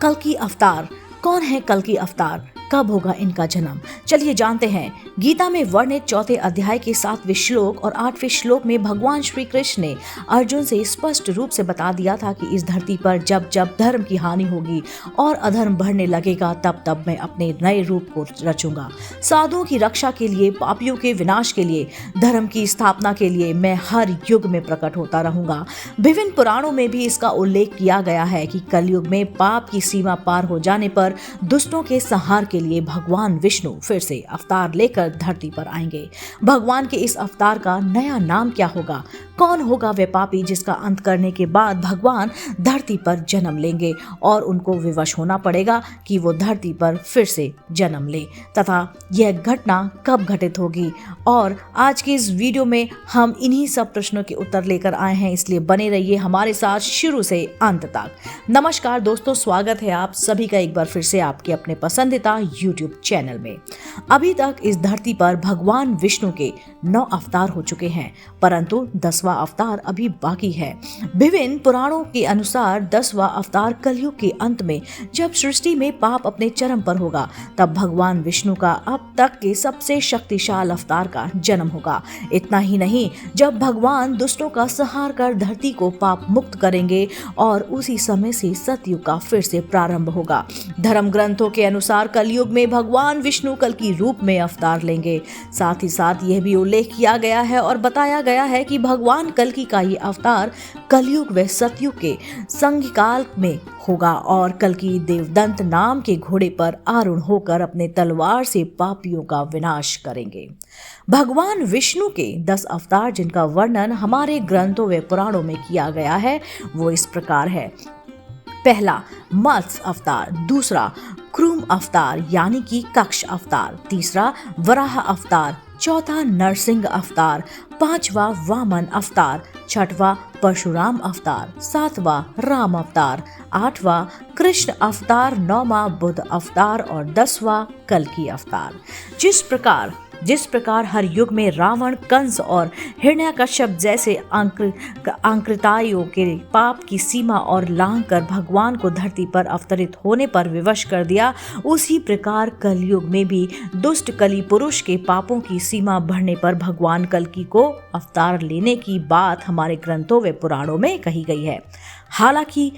कल्कि अवतार। कौन है कल्कि अवतार? कब होगा इनका जन्म? चलिए जानते हैं। गीता में वर्णित 4 अध्याय के 7वें श्लोक और 8वें श्लोक में भगवान श्री कृष्ण ने अर्जुन से स्पष्ट रूप से बता दिया था कि इस धरती पर जब जब धर्म की हानि होगी और अधर्म बढ़ने लगेगा, तब तब मैं अपने नए रूप को रचूंगा। साधुओं की रक्षा के लिए, पापियों के विनाश के लिए, धर्म की स्थापना के लिए मैं हर युग में प्रकट होता रहूंगा। विभिन्न पुराणों में भी इसका उल्लेख किया गया है कि कलयुग में पाप की सीमा पार हो जाने पर दुष्टों के संहार के लिए भगवान विष्णु फिर से अवतार लेकर धरती पर आएंगे। भगवान के इस अवतार का नया नाम क्या होगा? कौन होगा वह पापी जिसका अंत करने के बाद भगवान धरती पर जन्म लेंगे और उनको विवश होना पड़ेगा कि वो धरती पर फिर से जन्म ले, तथा यह घटना कब घटित होगी? और आज की इस वीडियो में हम इन्हीं सब प्रश्नों के उत्तर लेकर आए हैं, इसलिए बने रहिए हमारे साथ शुरू से अंत तक। नमस्कार दोस्तों, स्वागत है आप सभी का एक बार फिर से आपके अपने पसंदीदा YouTube चैनल में। अभी तक इस धरती पर भगवान विष्णु के 9 अवतार हो चुके हैं, परंतु 10वां अवतार अभी बाकी है। विभिन्न पुराणों के अनुसार 10वां अवतार कलयुग के अंत में, जब सृष्टि में पाप अपने चरम पर होगा, तब भगवान विष्णु का अब तक के सबसे शक्तिशाली अवतार का जन्म होगा। इतना ही नहीं, जब भगवान दुष्टों का संहार कर धरती को पाप मुक्त करेंगे और उसी समय से सतयुग का फिर से प्रारंभ होगा। धर्म ग्रंथों के अनुसार कलयुग में भगवान विष्णु कल्कि रूप में अवतार लेंगे। साथ ही साथ यह भी उल्लेख किया गया है और बताया गया है कि भगवान कल्कि का ये अवतार कलयुग व सतयुग के संधिकाल में होगा और कल्कि देवदंत नाम के घोड़े पर आरूढ़ होकर अपने तलवार से पापियों का विनाश करेंगे। भगवान विष्णु के 10 अवतार जिनका वर्णन हमारे ग्रंथों व पुराणों में किया गया है वो इस प्रकार है। पहला मत्स्य अवतार, दूसरा क्रूम अवतार यानी कि कक्ष अवतार, तीसरा वराह अवतार, चौथा नरसिंह अवतार, 5वां वामन अवतार, 6वां परशुराम अवतार, 7वां राम अवतार, 8वां कृष्ण अवतार, 9वां बुद्ध अवतार और 10वां कल्कि अवतार। जिस प्रकार हर युग में रावण, कंस और हिरण्यकश्यप जैसे आंकृताइयों के पाप की सीमा और लांघ कर भगवान को धरती पर अवतरित होने पर विवश कर दिया, उसी प्रकार कलयुग में भी दुष्ट कली पुरुष के पापों की सीमा बढ़ने पर भगवान कल्कि को अवतार लेने की बात हमारे ग्रंथों व पुराणों में कही गई है। हालांकि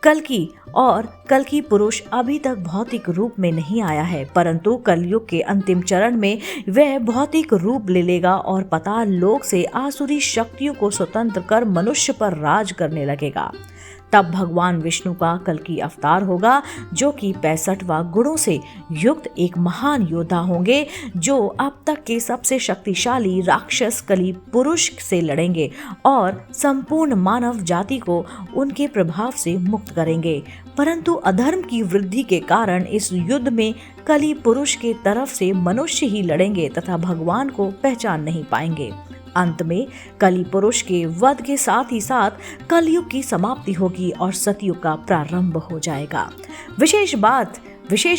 कल्कि पुरुष अभी तक भौतिक रूप में नहीं आया है, परंतु कलयुग के अंतिम चरण में वह भौतिक रूप ले लेगा और पाताल लोक से आसुरी शक्तियों को स्वतंत्र कर मनुष्य पर राज करने लगेगा। तब भगवान विष्णु का कल्कि अवतार होगा, जो कि 65वां गुणों से युक्त एक महान योद्धा होंगे, जो अब तक के सबसे शक्तिशाली राक्षस कली पुरुष से लड़ेंगे और संपूर्ण मानव जाति को उनके प्रभाव से मुक्त करेंगे। परंतु अधर्म की वृद्धि के कारण इस युद्ध में कली पुरुष के तरफ से मनुष्य ही लड़ेंगे तथा भगवान को पहचान नहीं पाएंगे। अंत में कली पुरुष के वध के साथ ही साथ कलयुग की समाप्ति होगी और सतयुग का प्रारंभ हो जाएगा। विशेष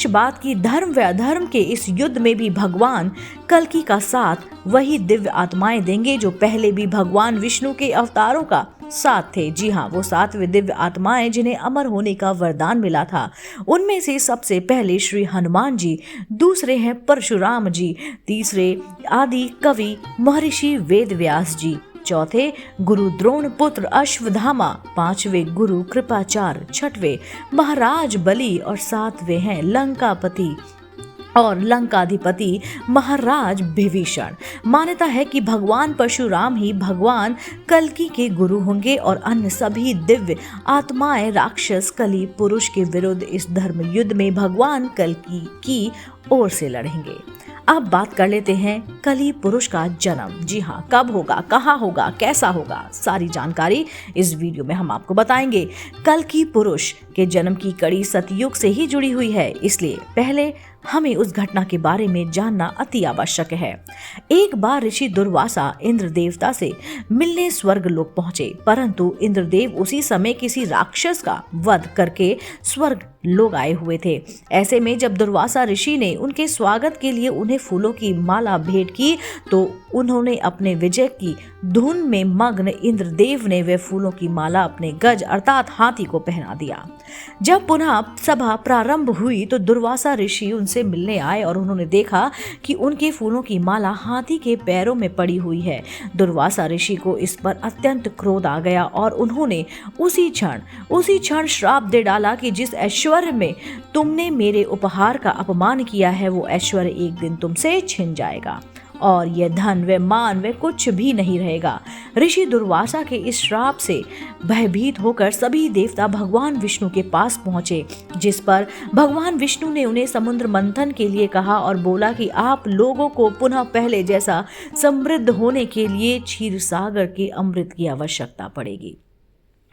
बात कि धर्म व अधर्म के इस युद्ध में भी भगवान कल्कि का साथ वही दिव्य आत्माएं देंगे जो पहले भी भगवान विष्णु के अवतारों का साथ थे। जी हाँ, वो 7 दिव्य आत्माएं जिन्हें अमर होने का वरदान मिला था। उनमें से सबसे पहले श्री हनुमान जी, दूसरे हैं परशुराम जी, तीसरे आदि कवि महर्षि वेद व्यास जी, चौथे गुरु द्रोण पुत्र अश्वत्थामा, 5वें गुरु कृपाचार्य, 6वें महाराज बलि और 7वें हैं लंकाधिपति महाराज विभीषण। मान्यता है कि भगवान परशुराम ही भगवान कल्कि के गुरु होंगे और अन्य सभी दिव्य आत्माएं राक्षस कली पुरुष के विरुद्ध इस धर्म युद्ध में भगवान कल्कि की ओर से लड़ेंगे। अब बात कर लेते हैं कली पुरुष का जन्म। जी हाँ, कब होगा, कहाँ होगा, कैसा होगा, सारी जानकारी इस वीडियो में हम आपको बताएंगे। कल्कि पुरुष के जन्म की कड़ी सतयुग से ही जुड़ी हुई है, इसलिए पहले हमें उस घटना के बारे में जानना अति आवश्यक है। एक बार ऋषि दुर्वासा इंद्र देवता से मिलने स्वर्ग लोक पहुंचे, परंतु इंद्रदेव उसी समय किसी राक्षस का वध करके स्वर्ग लोग आए हुए थे। ऐसे में जब दुर्वासा ऋषि ने उनके स्वागत के लिए उन्हें फूलों की माला भेंट की तो उन्होंने अपने विजय की धुन में मग्न इंद्रदेव ने वे फूलों की माला अपने गज अर्थात हाथी को पहना दिया। जब पुनः सभा प्रारंभ हुई तो दुर्वासा ऋषि उनसे मिलने आए और उन्होंने देखा कि उनके फूलों की माला हाथी के पैरों में पड़ी हुई है। दुर्वासा ऋषि को इस पर अत्यंत क्रोध आ गया और उन्होंने उसी क्षण श्राप दे डाला कि जिस ऐश्वर्य में तुमने मेरे उपहार का अपमान किया है वो ऐश्वर्य एक दिन तुमसे छिन जाएगा और यह धन व मान व कुछ भी नहीं रहेगा। ऋषि दुर्वासा के इस श्राप से भयभीत होकर सभी देवता भगवान विष्णु के पास पहुंचे, जिस पर भगवान विष्णु ने उन्हें समुद्र मंथन के लिए कहा और बोला कि आप लोगों को पुनः पहले जैसा समृद्ध होने के लिए क्षीर सागर के अमृत की आवश्यकता पड़ेगी।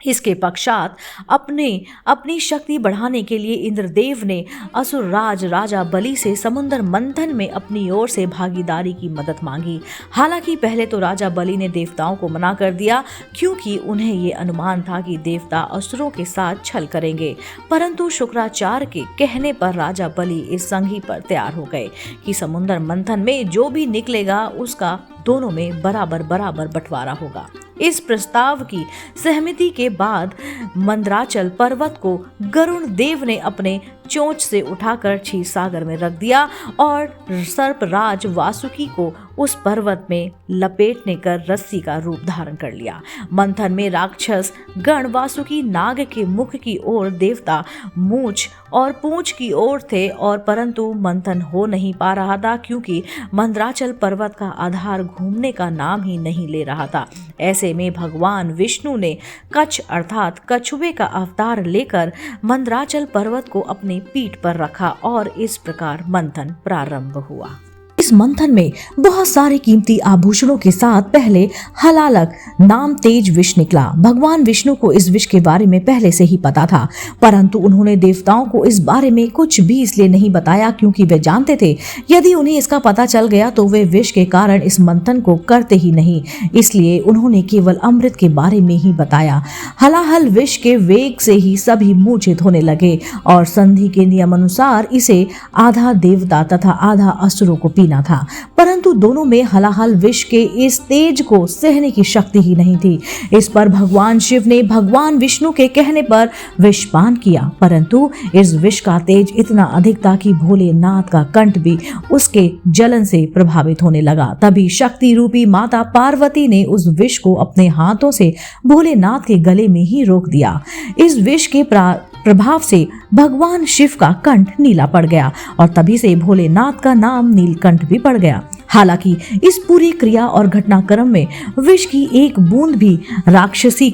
इसके पश्चात अपनी शक्ति बढ़ाने के लिए इंद्रदेव ने असुरराज राजा बलि से समुद्र मंथन में अपनी ओर से भागीदारी की मदद मांगी। हालांकि पहले तो राजा बलि ने देवताओं को मना कर दिया, क्योंकि उन्हें ये अनुमान था कि देवता असुरों के साथ छल करेंगे, परंतु शुक्राचार्य के कहने पर राजा बलि इस संधि पर तैयार हो गए कि समुद्र मंथन में जो भी निकलेगा उसका दोनों में बराबर बंटवारा होगा। इस प्रस्ताव की सहमति के बाद मंदराचल पर्वत को गरुण देव ने अपने चोंच से उठाकर क्षीर सागर में रख दिया और सर्पराज वासुकी को उस पर्वत में लपेटने कर रस्सी का रूप धारण कर लिया। मंथन में राक्षस गण वासुकी नाग के मुख की ओर, देवता मूंछ और पूंछ की ओर थे और परंतु मंथन हो नहीं पा रहा था, क्योंकि मंदराचल पर्वत का आधार घूमने का नाम ही नहीं ले रहा था। ऐसे में भगवान विष्णु ने कच्छ अर्थात कछुए का अवतार लेकर मंदराचल पर्वत को अपनी पीठ पर रखा और इस प्रकार मंथन प्रारंभ हुआ। इस मंथन में बहुत सारे कीमती आभूषणों के साथ पहले हलालक नाम तेज विष निकला। भगवान विष्णु को इस विष के बारे में पहले से ही पता था, परंतु उन्होंने देवताओं को इस बारे में कुछ भी इसलिए नहीं बताया क्योंकि वे जानते थे यदि उन्हें इसका पता चल गया तो वे विष के कारण इस मंथन को करते ही नहीं। इसलिए उन्होंने केवल अमृत के बारे में ही बताया। हलाहल विष के वेग से ही सभी मूर्छित होने लगे और संधि के नियम अनुसार इसे आधा देवता तथा आधा असुरों को पीना था, परंतु दोनों में हलाहल विष के इस तेज को सहने की शक्ति ही नहीं थी। इस पर भगवान शिव ने भगवान विष्णु के कहने पर विषपान किया, परंतु इस विष का तेज इतना अधिक था कि भोलेनाथ का कंठ भी उसके जलन से प्रभावित होने लगा। तभी शक्ति रूपी माता पार्वती ने उस विष को अपने हाथों से भोलेनाथ के गले में ही रोक दिया। इस विष के प्रभाव से भगवान शिव का कंठ नीला पड़ गया और तभी से भोलेनाथ का नाम नीलकंठ भी पड़ गया। हालांकि इस पूरी क्रिया और घटनाक्रम में विष की एक बूंद भी राक्षसी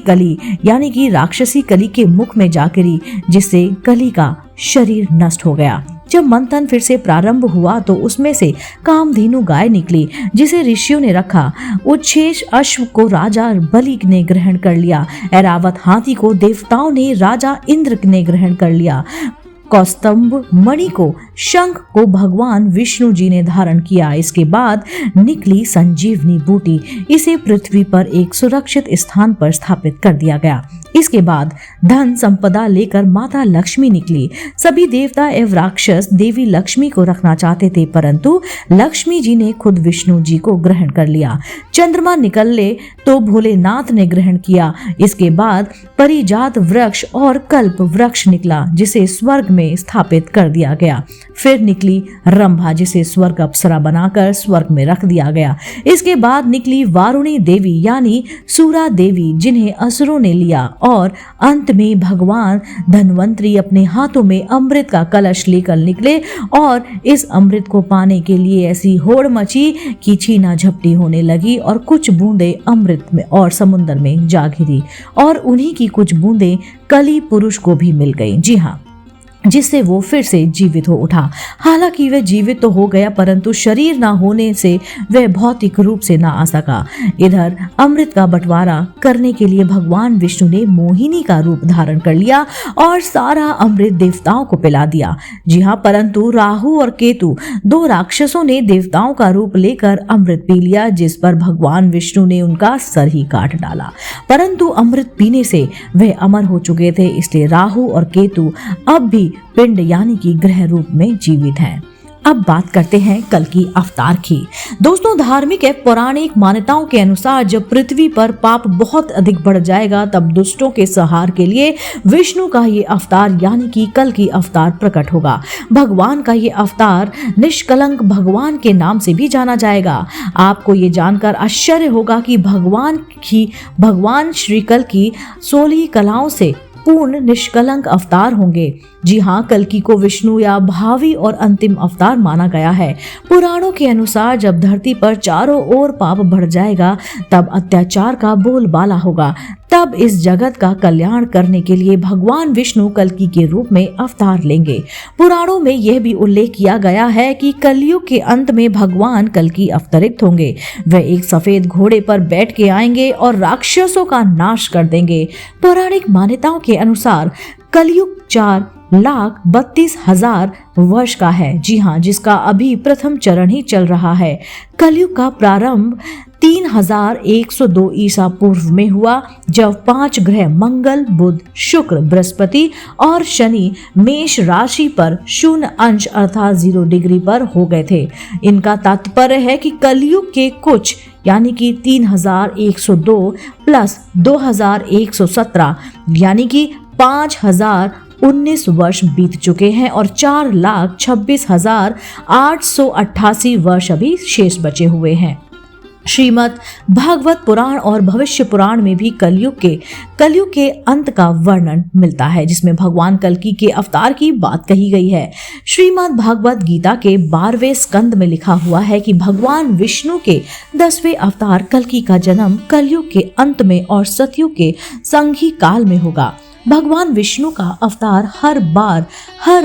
कली के मुख में जा गिरी, जिससे कली का शरीर नष्ट हो गया। जब मंथन फिर से प्रारंभ हुआ तो उसमें से कामधेनु गाय निकली, जिसे ऋषियों ने रखा। उच्छेष अश्व को राजा बलि ने ग्रहण कर लिया। ऐरावत हाथी को देवताओं ने राजा इंद्र ने ग्रहण कर लिया। कौस्तुभ मणि को, शंख को भगवान विष्णु जी ने धारण किया। इसके बाद निकली संजीवनी बूटी, इसे पृथ्वी पर एक सुरक्षित स्थान पर स्थापित कर दिया गया। इसके बाद धन संपदा लेकर माता लक्ष्मी निकली। सभी देवता एवं राक्षस देवी लक्ष्मी को रखना चाहते थे, परंतु लक्ष्मी जी ने खुद विष्णु जी को ग्रहण कर लिया। चंद्रमा निकले तो भोलेनाथ ने ग्रहण किया। इसके बाद परिजात वृक्ष और कल्प वृक्ष निकला, जिसे स्वर्ग में स्थापित कर दिया गया। फिर निकली रंभा, जिसे स्वर्ग अप्सरा बनाकर स्वर्ग में रख दिया गया। इसके बाद निकली वारुणी देवी यानी सूरा देवी, जिन्हें असुरों ने लिया और अंत में भगवान धन्वंतरी अपने हाथों में अमृत का कलश लेकर निकले और इस अमृत को पाने के लिए ऐसी होड़ मची कि छीना झपटी होने लगी और कुछ बूंदें अमृत में और समुद्र में जा गिरी और उन्हीं की कुछ बूंदें कली पुरुष को भी मिल गईं। जी हाँ, जिससे वो फिर से जीवित हो उठा। हालांकि वह जीवित तो हो गया, परंतु शरीर ना होने से वह भौतिक रूप से ना आ सका। इधर अमृत का बंटवारा करने के लिए भगवान विष्णु ने मोहिनी का रूप धारण कर लिया और सारा अमृत देवताओं को पिला दिया। जी हाँ, परंतु राहु और केतु दो राक्षसों ने देवताओं का रूप लेकर अमृत पी लिया, जिस पर भगवान विष्णु ने उनका सर ही काट डाला। परंतु अमृत पीने से वह अमर हो चुके थे, इसलिए राहु और केतु अब भी पिंड यानी कि ग्रह रूप में जीवित हैं। अब बात करते हैं कल्कि अवतार की। दोस्तों, धार्मिक एवं पौराणिक मान्यताओं के अनुसार जब पृथ्वी पर पाप बहुत अधिक बढ़ जाएगा तब दुष्टों के संहार के लिए विष्णु का ये अवतार यानी कि कल्कि अवतार प्रकट होगा। भगवान का ये अवतार निष्कलंक भगवान के नाम से भी जाना जाएगा। आपको ये जानकर आश्चर्य होगा कि भगवान श्री कल्कि 16 कलाओं से पूर्ण निष्कलंक अवतार होंगे। जी हाँ, कल्कि को विष्णु या भावी और अंतिम अवतार माना गया है। पुराणों के अनुसार जब धरती पर चारों ओर पाप बढ़ जाएगा तब अत्याचार का बोलबाला होगा। तब इस जगत का कल्याण करने के लिए भगवान विष्णु कल्कि के रूप में अवतार लेंगे। पुराणों में यह भी उल्लेख किया गया है कि कलयुग के अंत में भगवान कल्कि अवतरित होंगे। वे एक सफेद घोड़े पर बैठ के आएंगे और राक्षसों का नाश कर देंगे। पौराणिक मान्यताओं के अनुसार कलयुग 4,32,000 वर्ष का है। जी हाँ, जिसका अभी प्रथम चरण ही चल रहा है। कलयुग का प्रारंभ 3102 ईसा पूर्व में हुआ, जब 5 ग्रह मंगल, बुध, शुक्र, बृहस्पति और शनि मेष राशि पर 0 अंश अर्थात 0 डिग्री पर हो गए थे। इनका तात्पर्य है कि कलयुग के कुछ यानी कि 3102 प्लस 2117 यानी कि 5019 वर्ष बीत चुके हैं और 4,26,888 वर्ष अभी शेष बचे हुए हैं। श्रीमद् भागवत पुराण और भविष्य पुराण में भी कलयुग के अंत का वर्णन मिलता है, जिसमें भगवान कल्कि के अवतार की बात कही गई है। श्रीमद् भागवत गीता के 12वें स्कंद में लिखा हुआ है कि भगवान विष्णु के 10वें अवतार कल्कि का जन्म कलयुग के अंत में और सतयुग के संघी काल में होगा। भगवान विष्णु का अवतार हर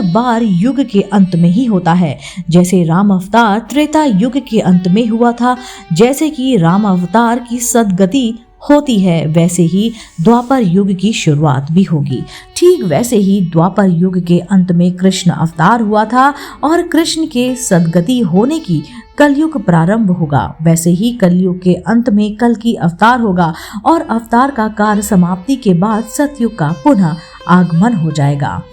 बार युग के अंत में ही होता है। जैसे राम अवतार त्रेता युग के अंत में हुआ था, जैसे कि राम अवतार की सद्गति होती है, वैसे ही द्वापर युग की शुरुआत भी होगी। ठीक वैसे ही द्वापर युग के अंत में कृष्ण अवतार हुआ था और कृष्ण के सद्गति होने की कलयुग प्रारंभ होगा। वैसे ही कलयुग के अंत में कल्कि अवतार होगा और अवतार का कार्य समाप्ति के बाद सतयुग का पुनः आगमन हो जाएगा।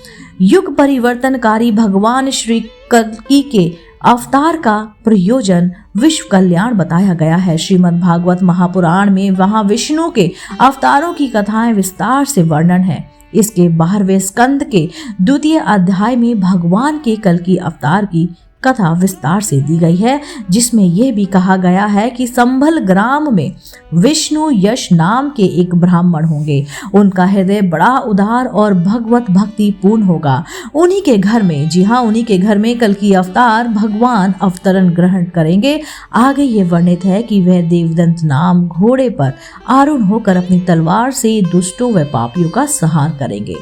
युग परिवर्तनकारी भगवान श्री कल्कि के अवतार का प्रयोजन विश्व कल्याण बताया गया है। श्रीमद् भागवत महापुराण में वहां विष्णु के अवतारों की कथाएं विस्तार से वर्णन है। इसके 12वें स्कंद के 2 अध्याय में भगवान के कल्कि अवतार की कथा विस्तार से दी गई है, जिसमें यह भी कहा गया है कि संभल ग्राम में विष्णु यश नाम के एक ब्राह्मण होंगे। उनका हृदय बड़ा उदार और भगवत भक्ति पूर्ण होगा। उन्हीं के घर में, जी हाँ, उन्हीं के घर में कल्कि अवतार भगवान अवतरण ग्रहण करेंगे। आगे ये वर्णित है कि वह देवदंत नाम घोड़े पर आरूढ़ होकर अपनी तलवार से दुष्टों व पापियों का संहार करेंगे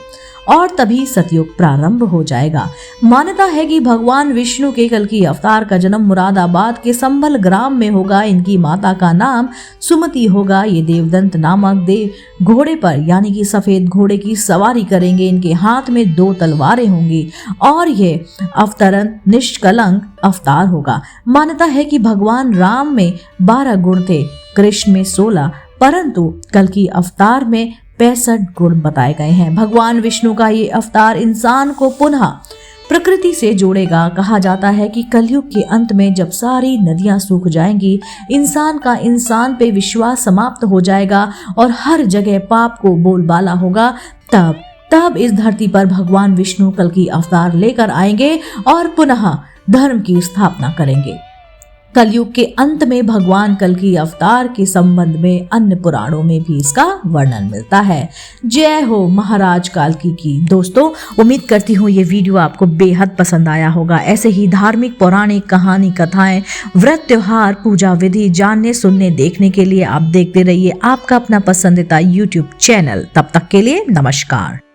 और तभी सतयुग प्रारंभ हो जाएगा। मान्यता है कि भगवान विष्णु के कल्कि अवतार का जन्म मुरादाबाद के संभल ग्राम में होगा। इनकी माता का नाम सुमति होगा। ये देवदंत नामक घोड़े पर यानी कि सफेद घोड़े की सवारी करेंगे। इनके हाथ में 2 तलवारें होंगी और ये अवतरण निष्कलंक अवतार होगा। मान्यता है कि भगवान राम में 12 गुण थे, कृष्ण में 16, परंतु कल्कि अवतार में 65 गुण बताए गए हैं। भगवान विष्णु का ये अवतार इंसान को पुनः प्रकृति से जोड़ेगा। कहा जाता है कि कलयुग के अंत में जब सारी नदियां सूख जाएंगी, इंसान का इंसान पे विश्वास समाप्त हो जाएगा और हर जगह पाप को बोलबाला होगा, तब इस धरती पर भगवान विष्णु कल्कि अवतार लेकर आएंगे और पुनः धर्म की स्थापना करेंगे। कलयुग के अंत में भगवान कल्कि अवतार के संबंध में अन्य पुराणों में भी इसका वर्णन मिलता है। जय हो महाराज कल्कि की। दोस्तों, उम्मीद करती हूँ ये वीडियो आपको बेहद पसंद आया होगा। ऐसे ही धार्मिक, पौराणिक कहानी, कथाएं, व्रत, त्योहार, पूजा विधि जानने, सुनने, देखने के लिए आप देखते रहिए आपका अपना पसंदीदा YouTube चैनल। तब तक के लिए नमस्कार।